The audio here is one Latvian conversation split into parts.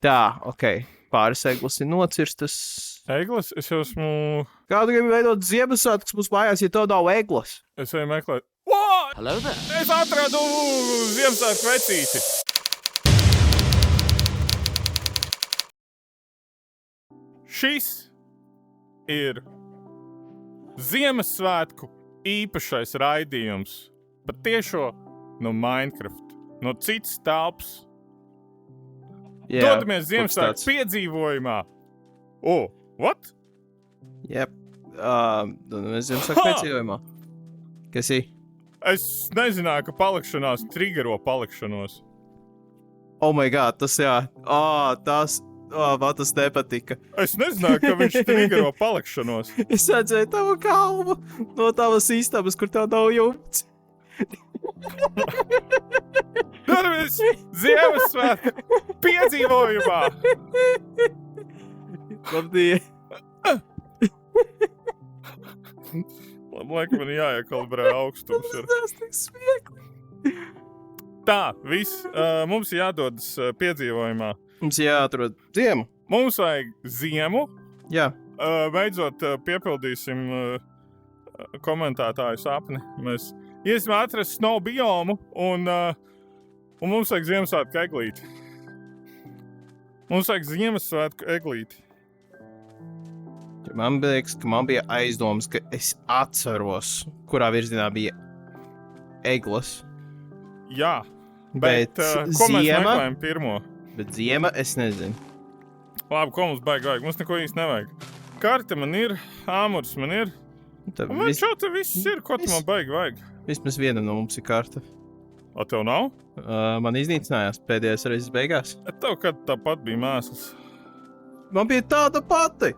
Tā, ok. Pāris eglis ir nocirstas. Eglis, es jau esmu... Kādu gribi veidot Ziemassvētkus mums mājās, ja tev nav eglis? Es eju meklēt. What? Hello there. Es atradu Ziemassvētku vecīti. Šis ir Ziemassvētku īpašais raidījums. Patiešo no Minecraft. No citas telpas. Dodamies Ziemassvētku piedzīvojumā. What? Jep. Dodamies Ziemassvētku piedzīvojumā. Kas ir? Es nezināju, ka palikšanās triggero palikšanos. Oh my god, tas jā. Man tas nepatika. Es nezināju, ka viņš triggero palikšanos. Es redzēju tavu kalvu no tavas istabas, kur tev nav jumts. Dodamies Ziemassvētku piedzīvojumā. Labdien. Laikam man jāiekalibrē augstums. Tas tik smiekli. Tā, viss. Mums jādodas piedzīvojumā. Mums jāatrod ziemu. Mums vajag ziemu. Jā. Beidzot piepildīsim komentētāju sapni. Mēs iesim atrast snow biomu un mums vajag Ziemassvētku eglīti. Mums vajag Ziemassvētku eglīti. Man liekas, ka man bija aizdomas, ka es atceros, kurā virzienā bija eglis. Jā, bet ko mēs meklējam pirmo? Bet ziema, es nezinu. Labi, ko mums vajag? Mums neko īsti nevajag. Karte man ir, āmurs man ir. Man šo te viss ir, ko tu man vajag. Vismaz viena no mums ir karta. O, tev nav? Man iznīcinājās pēdējās reizes beigās. Tev kad tāpat bija mēsls. Man bija tāda pati.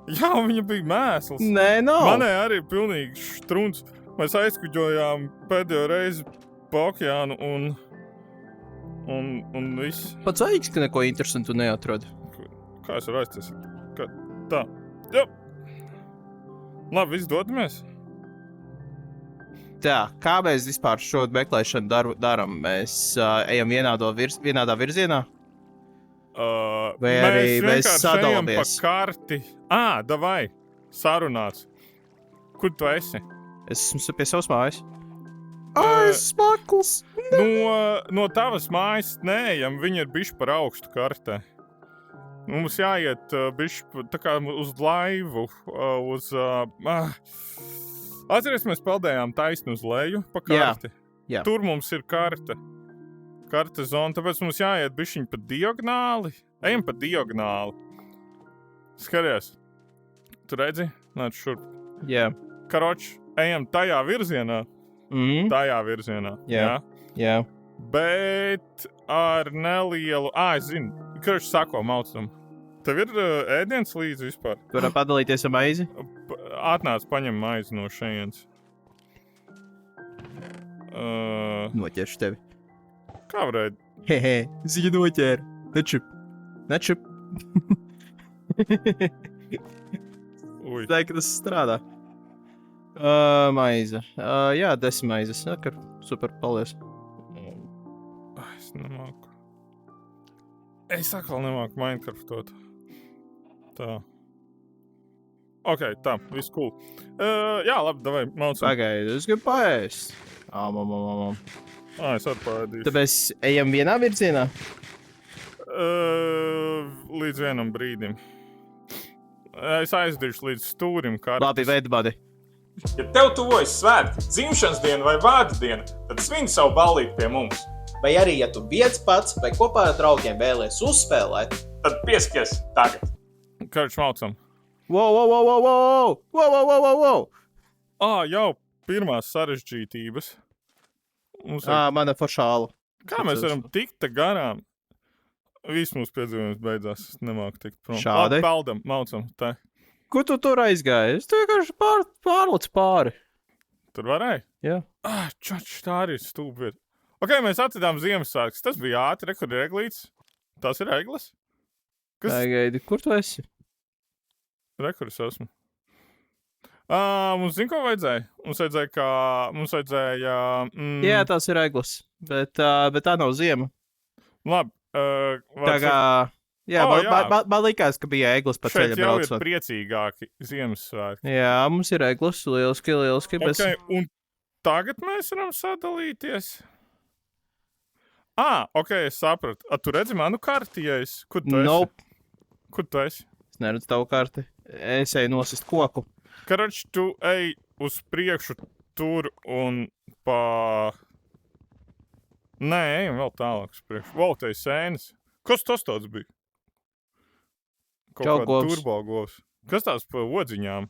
Jā, viņa bija mēsls. Nē, nav. Manē arī pilnīgi štruns. Mēs aizkuģojām pēdējo reizi pa okeānu un viss. Pats aiks, ka neko interesantu neatrod. Kā es varu aiztaisīt? Tā. Jā. Labi, viss dodamies. Tā, kā mēs vispār šo meklēšanu daram? Mēs ejam vienādā virzienā? Vai arī mēs sadalāmies? Pa karti. Davai, sarunāts. Kur tu esi? Es esmu pie savas mājas. Es smakls! No tavas mājas neejam, viņa ir bišķi par augstu kartē. Mums jāiet bišķi tā kā uz laivu, Atceries, mēs peldējām taisni uz leju pa karti. Jā. Tur mums ir karte. Karte zona, tāpēc mums jāiet bišķiņ pa diagonāli. Ejam pa diagonāli. Skaties. Tu redzi? Nāc šurp. Jā. Karoč, ejam tajā virzienā. Tajā virzienā. Jā. Bet ar nelielu... Es zinu. Karoč, sako maucam. Tev ir ēdiens līdzi vispār? Tu varam padalīties ar maizi? Atnāc, paņem maizi no šejienes. Noķeršu tevi. Kā varēja? Hehe, ziņa noķēra. Nečup. Ui. Tā, ka tas strādā. Maize. Jā, 10 maizes. Super, paldies. Es nemāku. Es atkal nemāku Minecraftot. Tā. Ok, tā, viss cool. Jā, labi, davai, maucam. Pagaidi, es gribu paēst. Es arī paēdīšu. Tāpēc ejam vienā virzienā? Līdz vienam brīdim. Es aizdīšu līdz stūrim kārtīs. Labi, veidbadi. Ja tev tuvojas svētki, dzimšanas diena vai vārda diena, tad svin savu ballīti pie mums. Vai arī, ja tu viens pats vai kopā ar draugiem vēlies uzspēlēt, Tad pieskies tagad. Karč, maucam. Wow! Jau pirmās sarežģītības. Mana foršāla. Kā mēs varam tikt te garām? Viss mūsu piedzīvojums beidzās. Es nemāku tikt prom. Šādi? Peldam, maucam. Tā. Kur tu tur aizgāji? Es tu vienkārši pārlec pāri. Tur varēja? Jā. Čač, tā arī ir stūpvieta. Ok, mēs atvedām Ziemassvētkus. Tas bija ātri, kur ir eglītes. Tas ir eglis? Gaidi, kur tu esi? Kur es esmu. Mums zin, ko vajadzēja? Mums vajadzēja... Jā, tās ir eglis. Bet tā nav ziema. Labi. Tā kā Jā, O, jā. man likās, ka bija eglis pa Šeit ceļa jau ir braucot. priecīgāki Ziemassvētki. Jā, mums ir eglis, lieliski. Ok, un tagad mēs varam sadalīties. Ok, es sapratu. Tu redzi manu karti, ja es... Kur tu esi? Nope. Kur tu esi? Es neredzu tavu karti. Es eju nosist koku. Karač, tu ej uz priekšu tur un pa... Nē, ejam vēl tālāk uz priekšu. Vēl te ir sēnes. Kas tas tāds bija? Kaut Čau, kāda govs. turbogovs. Kas tās pa odziņām?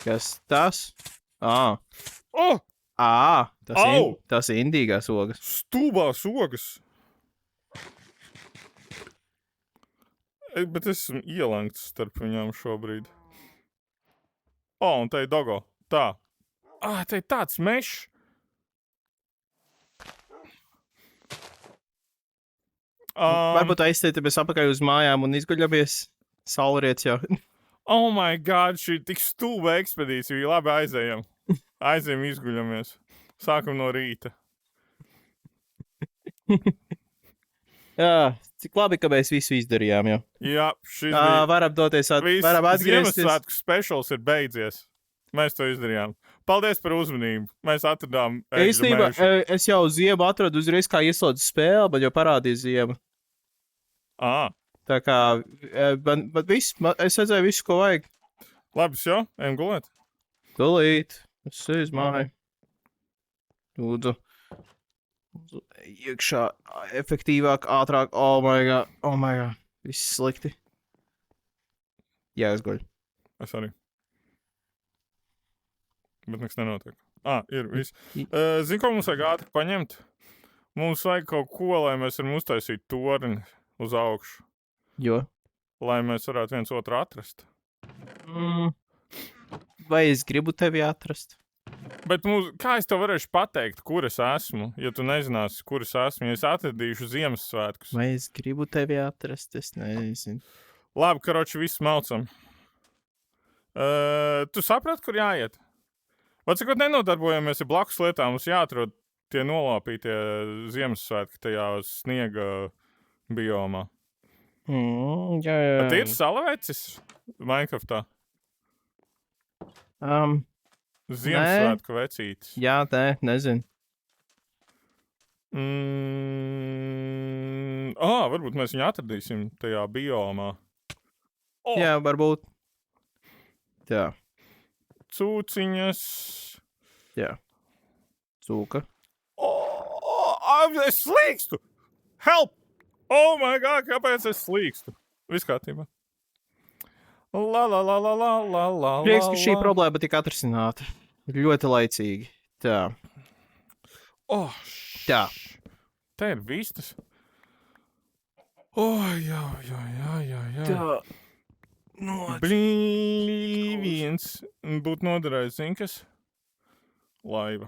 Kas tas? Oh! Au! Tas ir indīgās ogas. Stūbās ogas! Bet es esmu ielēgts starp viņām šobrīd. Un te ir dogo. Tā. Te ir tāds mešs. Varbūt aizsētamies apakaļ uz mājām un izguļamies. Saulriets jau. Oh my god, šī tik stulba ekspedīcija. Labi, aizējam. Aizējam, izguļamies. Sākam no rīta. Jā, cik labi, ka mēs visu izdarījām jau. Jā, šis bija... Varam doties, varam atgriezties. Ziemassvētku specials ir beidzies. Mēs to izdarījām. Paldies par uzmanību. Mēs atradām Īstenībā, es jau ziemu atradu uzreiz, kā ieslodzu spēli, man jau parādīja ziema. Tā kā, es redzēju visu, ko vajag. Labi, jau, ejam gulēt. Gulīt, es eju uz māju. Lūdzu. Iekšā efektīvāk, ātrāk. Oh my god. Viss slikti. Jā, es guļu. Es arī. Bet nekas nenotiek. Ir viss. Zini, ko mums vajag ātri paņemt? Mums vajag kaut ko, lai mēs varam uztaisīt torni uz augšu. Jo? Lai mēs varētu viens otru atrast. Vai es gribu tevi atrast? Bet kā es tev varēšu pateikt, kur es esmu, ja tu nezināsi, kur es esmu, ja es atradīšu Ziemassvētkus? Vai es gribu tevi atrast? Es nezinu. Labi, karoči, viss melcam. Tu saprati, kur jāiet? Vecakot nenodarbojamies ar blakus lietām, mums jāatrod tie nolāpītie Ziemassvētki tajā sniega biomā. Jā. Bet ir salavecis Minecraftā? Ziemassvētku vecītis. Jā, nezinu. Varbūt mēs viņu atradīsim tajā biomā. Jā, varbūt. Jā. Cūciņas. Jā. Cūka. Es slīkstu! Help! Oh my god, kāpēc es slīkstu? Viss kārtībā. Prieks, ka šī problēma tika atrisināta. Ļoti laicīgi. Tā. Tā. Te ir vistas. Jā. Tā. Viens būtu noderējis, zini, kas? Laiva.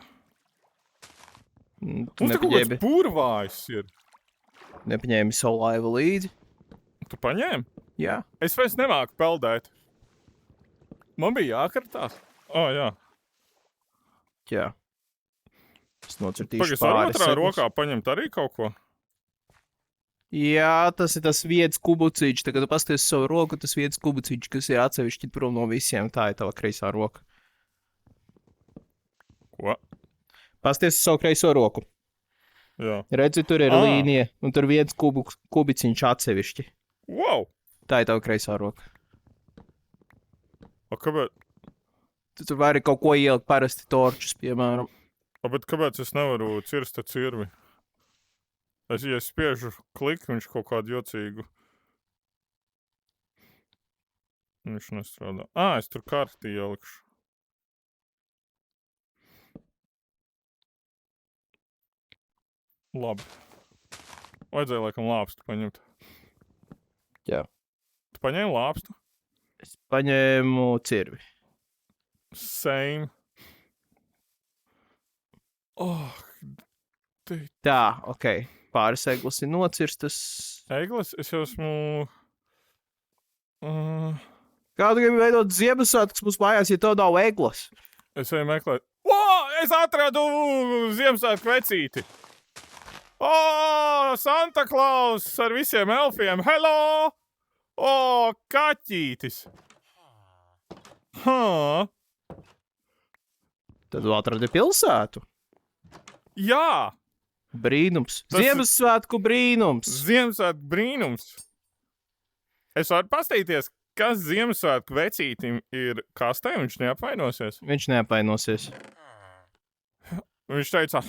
Mums te kaut kāds purvājs ir. Nepaņēmi savu laivu līdzi? Tu paņēmi? Jā. Es vairs nemāku peldēt. Man bija jākartās. Jā. Jā. Es nocirtīšu pāris. Pagaid, ar otrā rokā paņemt arī kaut ko? Jā, tas ir tas viens kubuciņš. Tagad tu pasties savu roku, tas viens kubuciņš, kas ir atsevišķi prom no visiem. Tā ir tava kreisā roka. Ko? Pasties savu kreiso roku. Jā. Redzi, tur ir līnija, un tur viens kubiciņš atsevišķi. Wow! Tā ir tava kreisā roka. Kāpēc? Tu tur vari kaut ko ielikt parasti torčus, piemēram. Bet kāpēc es nevaru cirst ar cirvi? Ja es spiežu kliku, viņš kaut kādu jocīgu. Viņš nestrādā. Es tur karti ielikšu. Labi. Vajadzēja laikam lāpstu paņemt. Jā. Tu paņēmi lāpstu? Es paņēmu cirvi. Same. Tā, ok. Pāris eglis ir nocirstas. Eglis? Es jau esmu... Kā tu gribi veidot Ziemassvētkus mums mājās, ja tev nav eglis? Es eju meklēt. Es atradu Ziemassvētku vecīti! O, Santa Claus ar visiem elfiem! Hello! O, kaķītis! Tad tu atradi pilsētu. Jā! Brīnums. Tas- Ziemassvētku brīnums. Ziemassvētku brīnums! Es varu pastīties, kas Ziemassvētku vecītim ir kastē, viņš neapvainosies. Viņš neapvainosies. Viņš teica,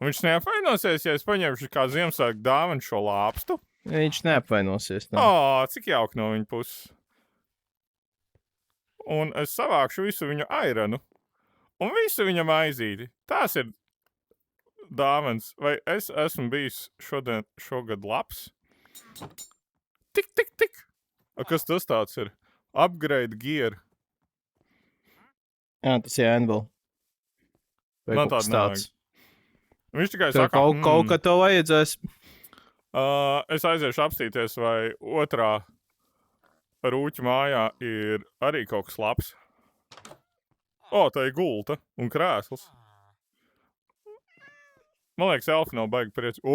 viņš neapvainosies, ja es paņemšu kā Ziemassvētku dāvanu šo lāpstu. Viņš neapvainosies. Ne. Cik jauki no viņa puses. Un es savākšu visu viņa airanu. Un visu viņa maizīti. Tās ir dāvans. Vai es esmu bijis šogad labs? Tik. Kas tas tāds ir? Upgrade gear. Jā, tas ir Anvil. Vai Man kaut kas tāda tāds. Viņš tikai Tev saka, kaut kā to vajadzēs. Es aiziešu apstīties, vai otrā rūķa mājā ir arī kaut kas labs. Tā ir gulta un krēsls. Man liekas, elfi nav baigi priecīgi.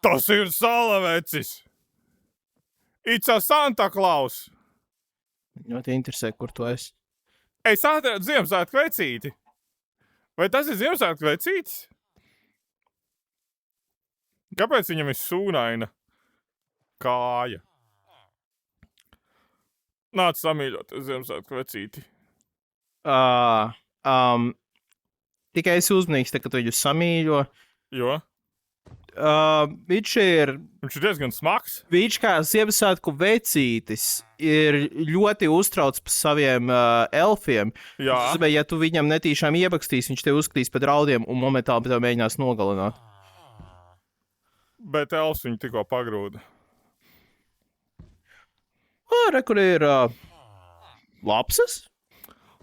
Tas ir salavecis! It's a Santa Claus! Ļoti interesē, kur tu esi. Es atradu Ziemassvētku vecīti. Vai tas ir Ziemassvētku vecītis? Kāpēc viņam ir sūnaina kāja? Nāc samīļot Ziemassvētku vecīti. Tikai es uzmanīgs, kad tu viņu samīļo. Jo? Viņš ir diezgan smags. Viņš kā Ziemassvētku vecītis ir ļoti uztrauc par saviem elfiem. Jā. Tas nozīmē, ja tu viņam netīšām iebakstīs, viņš tev uzskatīs par draudiem un momentāli tev mēģinās nogalināt. Bet elfs viņu tikko pagrūda. Re, kur ir lapsas?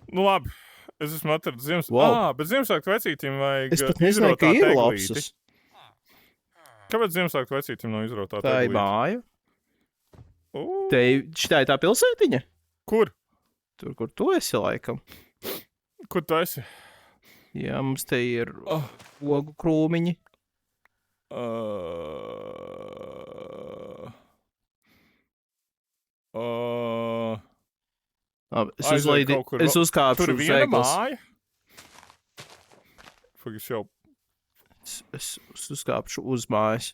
Nu labi, es esmu atradis Ziemassvētku. Wow. Bet Ziemassvētku vecītim vajag Es pat nezināju, ka ir lapsas. Kāpēc Ziemassvētku vecītim nav izrotā Tā ir teglīte? māja. Šitā ir tā pilsētiņa? Kur? Tur, kur tu esi, laikam. Kur tu esi? Jā, mums te ir ogu krūmiņi. Labi, es uzkāpšu Tur uz viena veikals. māja? Fuck, es jau... Es uzkāpšu uz mājas.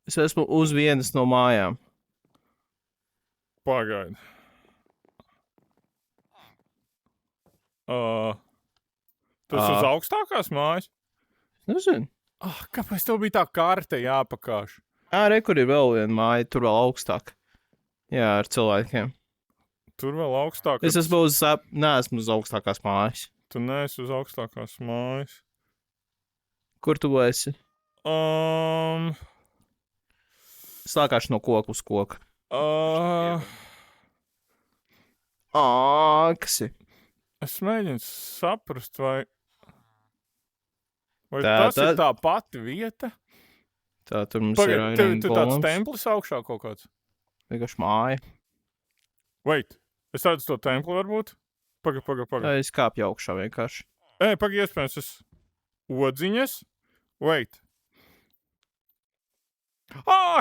Es esmu uz vienas no mājām. Pagaidi. Tas uz augstākās mājas? Nezinu. Kāpēc tev bija tā karte jāpakāš? Re, kur ir vēl viena māja, tur vēl augstāk. Jā, ar cilvēkiem. Tur vēl augstāk. Es esmu neesmu uz augstākās mājas. Tu neesi uz augstākās mājas. Kur tu esi? Slākāšu no koka uz koka. Kas ir? Es mēģinu saprast, vai Tā ir tā pati vieta? Tā tur mums ir Tu tāds templis augšā kaut kāds? vienkārši māja. Wait, es redzu to templi varbūt? Paga. Es kāpju augšā vienkārši. Paga, iespējams, es odziņas? Wait.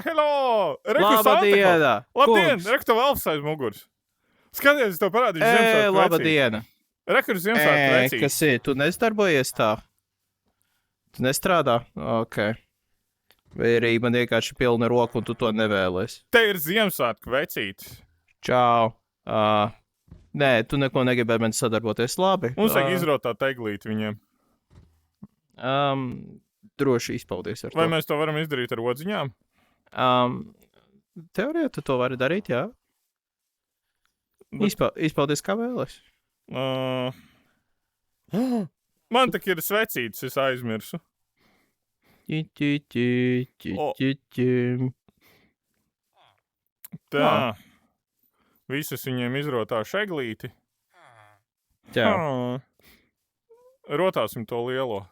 Hello! Labdiena! Labdien! Rektu elfs aiz muguras. Skaties, es tev parādīšu Ziemassvētku vecīti. Labdiena! Rekur Ziemassvētku vecīti. Kas ir? Tu nesdarbojies tā? Tu nestrādā? Ok. Vai arī man vienkārši pilna roka un tu to nevēlies? Te ir Ziemassvētku vecītis. Čau. Nē, tu neko negribi ar mani sadarboties. Labi. Mums vajag izrotāt teglīti viņiem. Droši izpaudies ar Vai to. mēs to varam izdarīt ar odziņām? Teorijā tu to vari darīt, jā. Izpaudies kā vēlies. Man tak ir svecītis, es aizmirsu. Tā. Visas viņiem izrotā šeglīti. Jā. Rotāsim to lielo.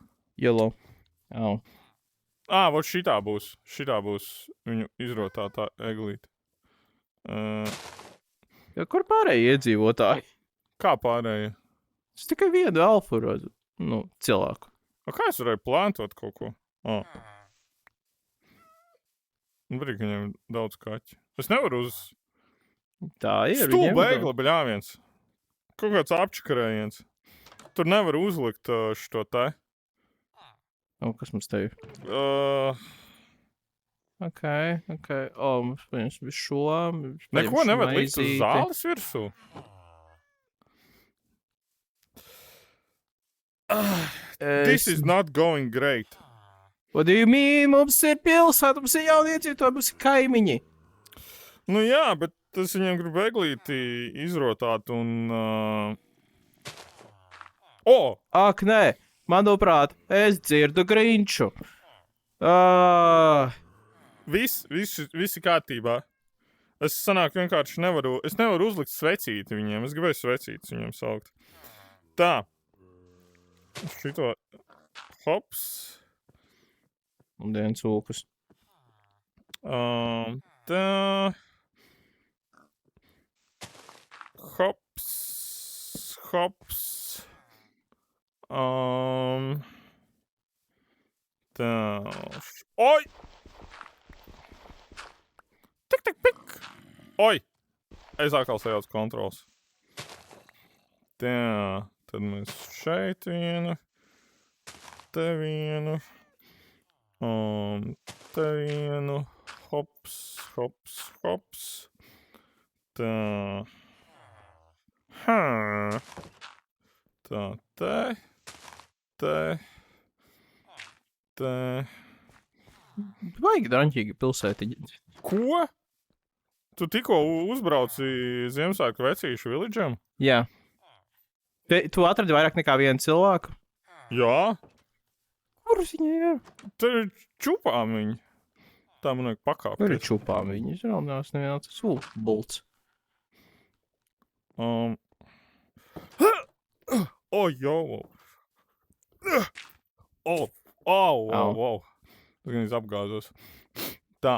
Yellow. Vot šitā būs viņu izrotā tā eglīte. Kur pārējie iedzīvotāji? Kā pārējie? Es tikai vienu elfu redzu. Nu, cilvēku. Kā es varēju plantot kaut ko? Varīgi viņam daudz kaķi. Es nevaru uz... Tā ir. Stūbēgla, bļāviens. Kaut kāds apčakarējiens. Tur nevar uzlikt šo te. Kas mums te ir? Ok. Mums bija šo. Neko nevar likt uz zāles virsū. This is not going great. What do you mean? Mums ir pilsēta, mums ir jauniedzīvotāji, mums ir kaimiņi. Nu jā, bet tas viņam grib eglīti izrotāt un... Ak, nē. Manuprāt, es dzirdu Grinču. Visi kārtībā. Es sanāk vienkārši nevaru uzlikt svecīti viņiem. Es gribēju svecītis viņiem saukt. Tā. Šito. Hops. Un viens ūkas. Tā. Hops. Tā. Oi! Tik, pik! Oi! Es atkal sajaucu kontrols. Tā. Tad mēs šeit vienu. Te vienu. Te vienu. Hops. Tā. Tā, te. Baigi draņķīgi pilsētiņi. Ko? Tu tikko uzbrauci Ziemassvētku vecīšu village'am? Jā. Tu atradi vairāk nekā vienu cilvēku? Jā. Kur viņi ir? Tur ir čupām viņi. Tā man vajag pakāpties. Kur ir čupām viņi? Es raunās nevienāds bults. Jau. Wow. Es gan apgāzos. Tā.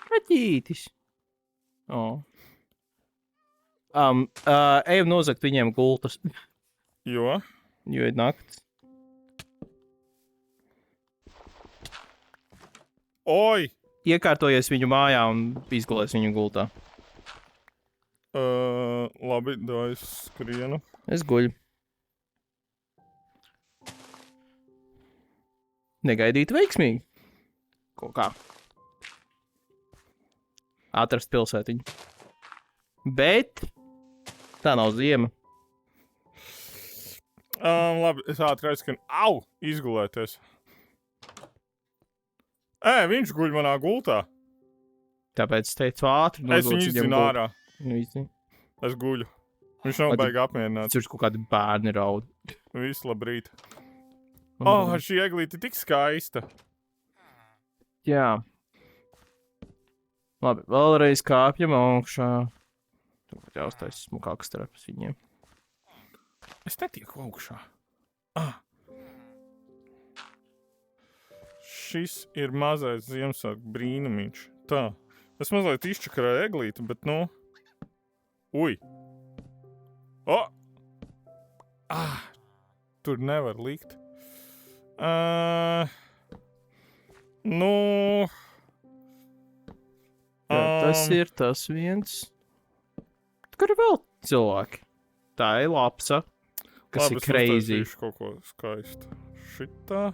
Kaķītis. Ejam nozagt viņiem gultas. Jo ir nakts. Oi! Iekārtojies viņu mājā un izgulēs viņu gultā. Labi, es skrienu. Es guļu. Negaidīt veiksmīgi. Kaut kā. Atrast pilsētiņu. Bet tā nav ziema. Labi, es ātri aizskanu. Izgulēties. Viņš guļ manā gultā. Tāpēc es teicu ātri. Es viņu izdzinu ārā. Izdzinu. Es guļu. Viņš nav baigi apmierināts. Tur kaut kādi bērni raud. Visu labrīt. Šī eglīte tik skaista. Jā. Labi, vēlreiz kāpjam augšā. Tur jāuztais smukākas trapas viņiem. Es netieku augšā. Šis ir mazais Ziemassvētku brīnumiņš. Tā. Es mazliet izčakarēju eglīti, bet Ui. Tur nevar likt. Tas ir tas viens. Kur ir vēl cilvēki? Tā ir lapsa, kas ir crazy. Labi, es kaut ko skaistu. Šitā.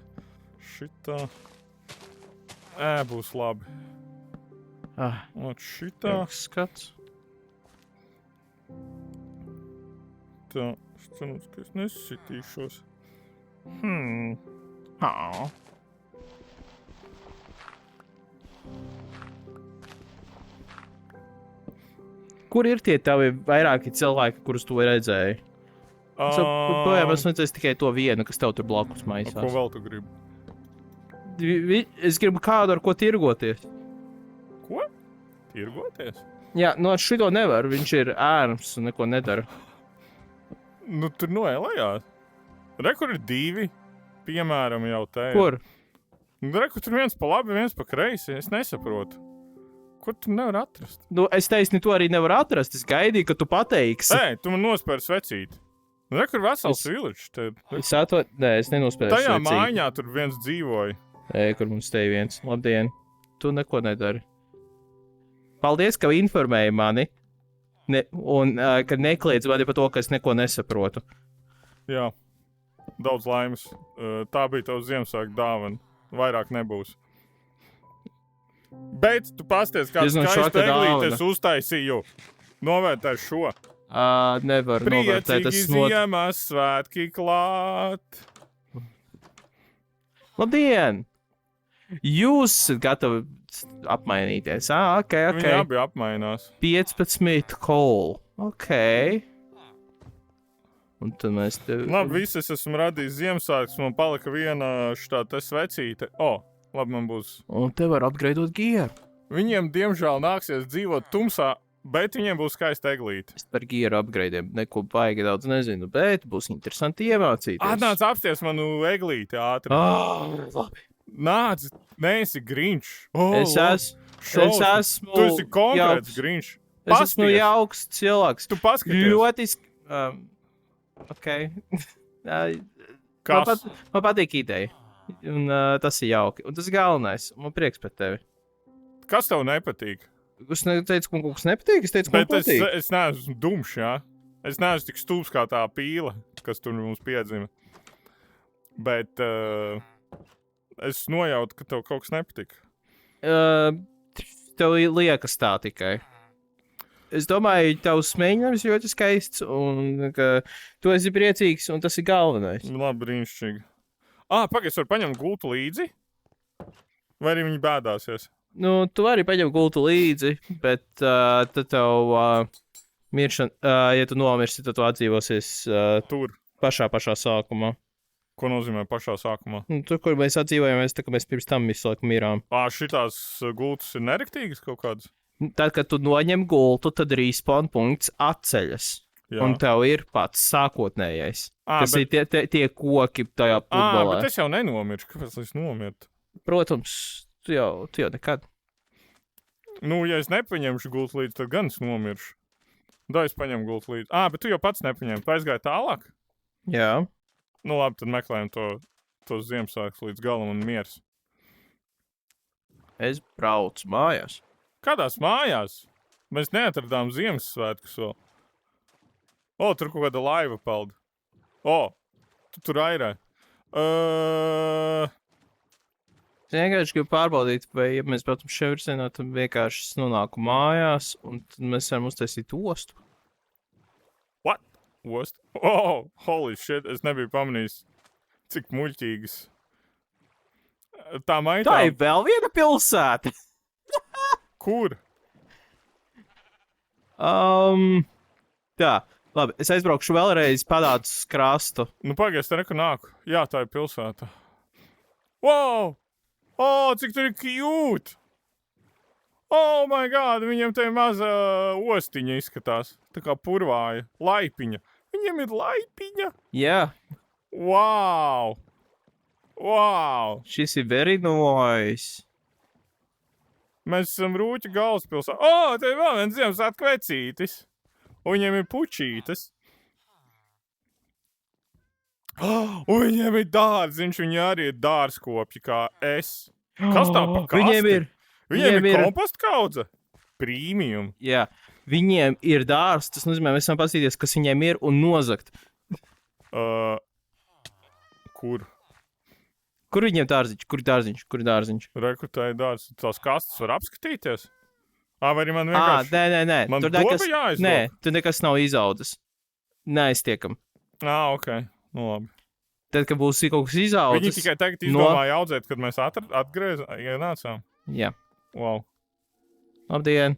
Būs labi. Šitā. Skats. Tā, es ceru, ka es nesitīšos. Kur ir tie tavi vairāki cilvēki, kurus tu redzēji? Projām esmu redzējis tikai to vienu, kas tev tur blakus maisās. Ko vēl tu gribi? Es gribu kādu, ar ko tirgoties. Ko? Tirgoties? Jā, no šito nevar. Viņš ir ērns un neko nedara. Tur noēlējāt. Kur ir 2, piemēram, jau te. Kur? Reku, tur viens pa labi, viens pa kreisi. Es nesaprotu. Kur tu nevar atrast? Nu, es teicu, to arī nevar atrast. Es gaidīju, ka tu pateiksi. Tu man nospēri svecīt. Reku, ir vesels village. Nē, es nenospēju. Tajā mājā tur viens dzīvoja. Kur mums te viens. Labdien. Tu neko nedari. Paldies, ka informēji mani. Un ka nekliedz mani par to, ka es neko nesaprotu. Jā. Daudz laimes. Tā bija tavs Ziemassvētku dāvana. Vairāk nebūs. Bet tu pasties, kādu skaistu eglīti es uztaisīju. Novērtē šo. Nevar novērtēt. Priecīgi Ziemassvētki klāt. Labdien! Jūs esat gatavi apmainīties. Ok. Viņi abi apmainās. 15 coal. Ok. Un tad mēs tev... Labi, visi es esmu radījis Ziemassvētkus, man palika viena šitā te svecīte. Labi, man būs. Un te var upgradeot gieru. Viņiem, diemžēl, nāksies dzīvot tumsā, bet viņiem būs skaista eglīte. Es par gieru upgradeiem neko baigi daudz nezinu, bet būs interesanti iemācīties. Atnāc apsties manu eglīti ātri. Labi. Nāc, neesi Grinch. Es esmu... Tu esi konkrēts Grinch. Es esmu jauks cilvēks. Tu paskaties. Ļoti... Ok. Man patīk ideja. Un tas ir jauki. Un tas ir galvenais. Man prieks par tevi. Kas tev nepatīk? Es teicu, ka man kaut kas nepatīk. Es teicu, ka man patīk. Bet es neesmu dumšs, jā? Es neesmu tik stulbs kā tā pīle, kas tur mums piedzima. Bet es nojautu, ka tev kaut kas nepatīk. Tev liekas tā tikai. Es domāju, tavs mēģinājums ļoti skaists, un ka tu esi priecīgs, un tas ir galvenais. Labi, brīnišķīgi. Pagaid, es varu paņemt gultu līdzi? Vai arī viņi bēdāsies? Nu, tu vari paņemt gultu līdzi, bet tad tev miršana, ja tu nomirsi, tad tu atdzīvosies tur. Pašā sākumā. Ko nozīmē pašā sākumā? Tur, kur mēs atdzīvojamies, tā kā mēs pirms tam visu laiku mirām. Šitās gultas ir nerektīgas kaut kādas? Tad, kad tu noņem gultu, tad respawn punkts atceļas. Jā. Un tev ir pats sākotnējais. Tas ir tie koki tajā pludmalē. Bet es jau nenomiršu. Kāpēc es nomirtu? Protams, tu jau nekad. Nu, ja es nepaņemšu gultu līdzi, tad gan es nomiršu. Da es paņemu gultu līdzi. Bet tu jau pats nepaņem. Tu aizgāji tālāk? Jā. Nu, labi, tad meklējam to Ziemassvētkus līdz galam un miers. Es braucu mājās. Kādās mājās? Mēs neatradām Ziemassvētkus vēl. Tur kaut kāda laiva pelda. Tu tur airē. Es vienkārši gribu pārbaudīt, vai, ja mēs braucam šajā virzienā, tad vienkārši nonāku mājās, un tad mēs varam uztaisīt ostu. What? Ostu? Holy shit, es nebiju pamanījis, cik muļķīgas. Tā ir vēl viena pilsēta! Kur? Tā, labi, es aizbraukšu vēlreiz padādus krastu. Nu, pagaidzi, te neku nāku. Jā, tā ir pilsēta. Wow! Cik tur ir cute! Oh my god, viņiem te maza ostiņa izskatās. Tā kā purvāja. Laipiņa. Viņiem ir laipiņa? Jā. Wow! Wow! Šis ir very nice. Mēs esam Rūķa galvaspilsētā. Te ir vēl viens Ziemassvētku vecītis. Un viņiem ir pučītes. Un viņiem ir dārziņš, viņi arī ir dārzkopji kā es. Kas tā pa kasti? Viņiem ir kompostkaudze? Premium. Jā, viņiem ir dārs, tas nozīmē, mēs varam paskatīties, kas viņiem ir un nozagt. Kur? Kur viņiem dārziņš? Kur ir dārziņš? Rekrutēja dārziņš. Tās kastes var apskatīties? Vai arī man vienkārši... Nē. Man doba jāizdod? Nē, tur nekas nav izaudzis. Neaiztiekam. Ok. Nu labi. Tad, kad būs kaut kas izaudzis... Viņi tikai tagad izdomāja audzēt, kad mēs ienācām? Jā. Wow. Labdien.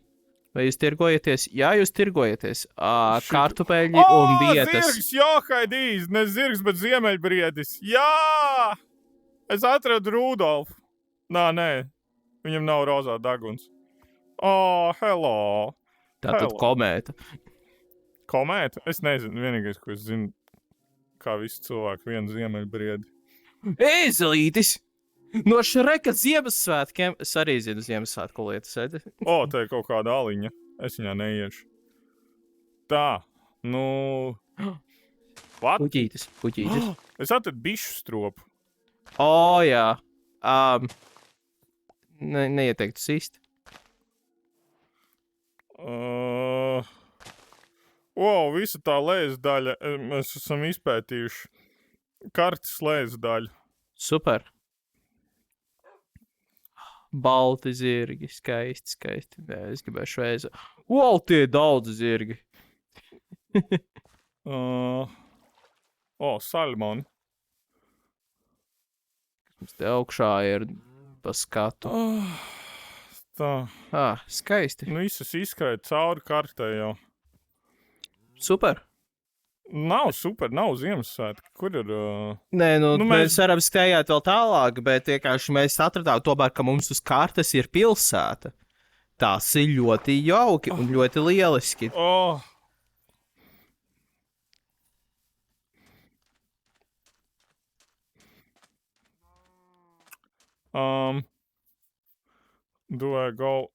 Vai jūs tirgojaties? Jā, jūs tirgojaties. Kartupeļi un vietas. Zirgs, jā, Haidīs. Ne zirgs, bet ziemeļbriedis. Jā! Es atradu Rudolfu. Nē. Viņam nav rozā daguns. Hello. Tātad komēta. Komēta? Es nezinu. Vienīgais, ko es zinu, kā visi cilvēki vienu ziemeļbriedi. Ezelītis! No Šreka Ziemassvētkiem es arī zinu Ziemassvētku lietas. Edi. O, te ir kaut kāda aliņa. Es viņā neiešu. Tā, nu... What? Puķītis. Es atradu bišu stropu. O, jā. Neieteiktu sist. Visa tā lēs daļa. Mēs esam izpētījuši kartes lēs daļu. Super. Balti zirgi. Skaisti. Nē, es gribēju šveizu. Tie daudz zirgi. Salmoni. Mums te augšā ir pa skatu. Tā. Skaisti. Nu, visas izskrēja cauri kartē jau. Super. Nav super, nav Ziemassvētki. Kur ir... Nē, mēs varam skrējāt vēl tālāk, bet vienkārši mēs atradām tomēr, ka mums uz kartes ir pilsēta. Tas ir ļoti jauki un ļoti lieliski. Do I go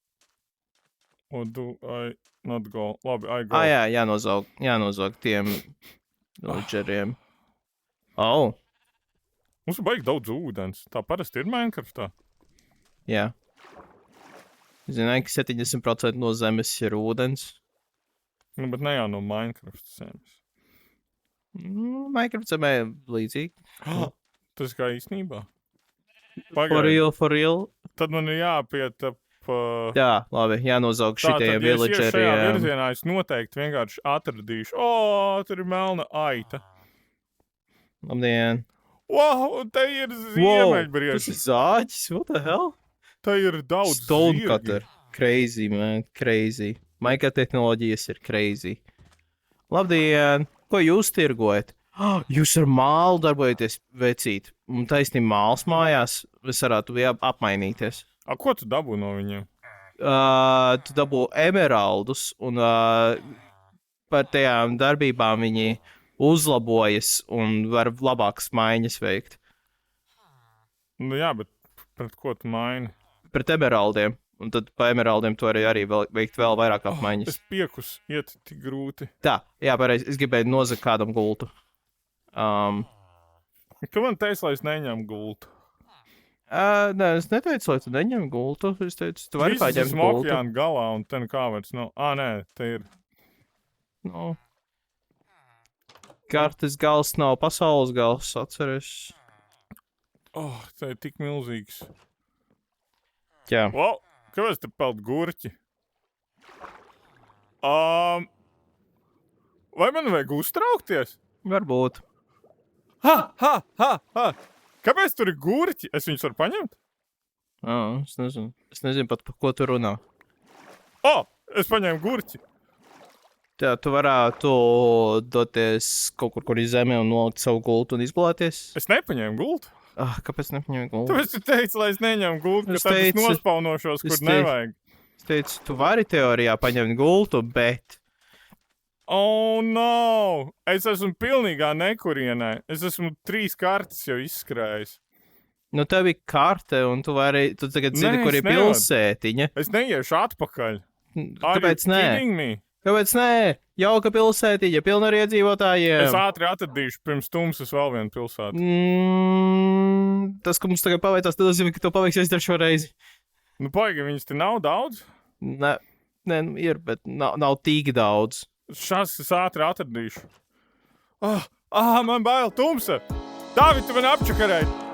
or do I not go? Labi, I go. Jā, jānozog tiem villageriem. Mums ir baigi daudz ūdens. Tā parasti ir Minecraftā. Jā. Zināju, ka 70% no zemes ir ūdens. Nu, bet ne jau no Minecraft zemes. Minecraft zemē līdzīgi. Tas kā īstenībā. For real. Tad man ir jāpiet ap... Jā, labi, jānozog šitiem villageriem. Šajā virzienā es noteikti vienkārši atradīšu. Tur ir melna aita. Labdien. Te ir ziemeļbrieži. Tas ir zāģis, what the hell? Te ir daudz Stonecutter. Crazy, man, crazy. Minecraft tehnoloģijas ir crazy. Labdien, ko jūs tirgojat? Jūs ar mālu darbojaties, vecīt. Un taisnība māls mājās, es varētu apmainīties. Ko tu dabū no viņiem? Tu dabū emeraldus, un par tajām darbībām viņi uzlabojas un var labākas maiņas veikt. Nu jā, bet pret ko tu maini? Pret emeraldiem. Un tad pa emeraldiem tu arī veikt vēl vairāk apmaiņas. Es piekus, iet tik grūti. Tā, jā, pareizi. Es gribēju nozagt kādam gultu. Tu man teici, lai es neņemu gultu. Nē, es neteicu, lai tu neņem gultu. Es teicu, tu vari paņemt gultu. Viss okeāna galā un ten kā vairs nav. Nē, te ir. Kartes gals nav pasaules gals, atceries. Te ir tik milzīgs. Jā. Kāpēc te peld gurķi? Vai man vajag uztraukties? Varbūt. Kāpēc tur ir gurķi? Es viņus varu paņemt? Es nezinu. Es nezinu pat, par ko tu runā. Es paņēmu gurķi. Tā, tu varētu doties kaut kur iz zemi un nolikt savu gultu un izgulēties? Es nepaņēmu gultu. Kāpēc nepaņēmu gultu? Tāpēc tu teici, lai es neņemu gultu, ka tad es nospaunošos, kur nevajag. Es teicu, tu vari teorijā paņemt gultu, bet... No! Es esmu pilnīgā nekurienē. Es esmu 3 kartes jau izskrējis. Nu, tev ir karte, un tu tagad zini, kur ir pilsētiņa. Es neiešu atpakaļ. Kāpēc nē? Kāpēc nē? Jauka pilsētiņa, pilna ar iedzīvotājiem. Es ātri atradīšu pirms tumsas vēl vienu pilsētu. Tas, ka mums tagad paveicās, tad nozīmē, ka to paveiksies ar šo reizi. Nu, paigi, viņas te nav daudz? Nē, ir, bet nav tik daudz. Šās es ātri atradīšu. Man bail tumsa! Dāvid, tu man apčakarēji!